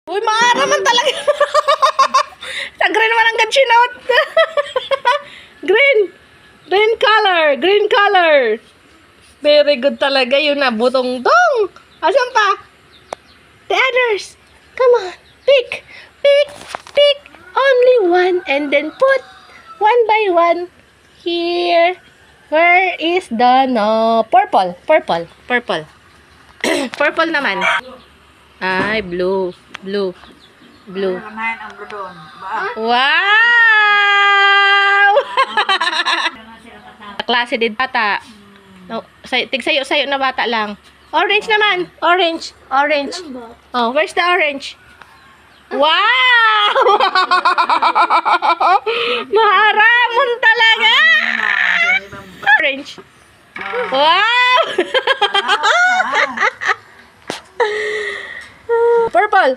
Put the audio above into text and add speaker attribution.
Speaker 1: Uy, maaraman talaga. Sa green man ang gadsinot. Green. Green color. Green color. Very good talaga. Yun na. Butong-tong. Asan pa? The others. Come on. Pick. Pick. Pick. Only one. And then put one by one. Here. Where is the no? Purple. Purple. Purple. Purple naman. Ay, blue. Blue. Blue. Wow! Klase din bata. No, tig-sayo na bata lang. Orange naman. Orange. Orange. Oh, where's the orange? Wow! Maharamon talaga! Orange. Wow! Purple.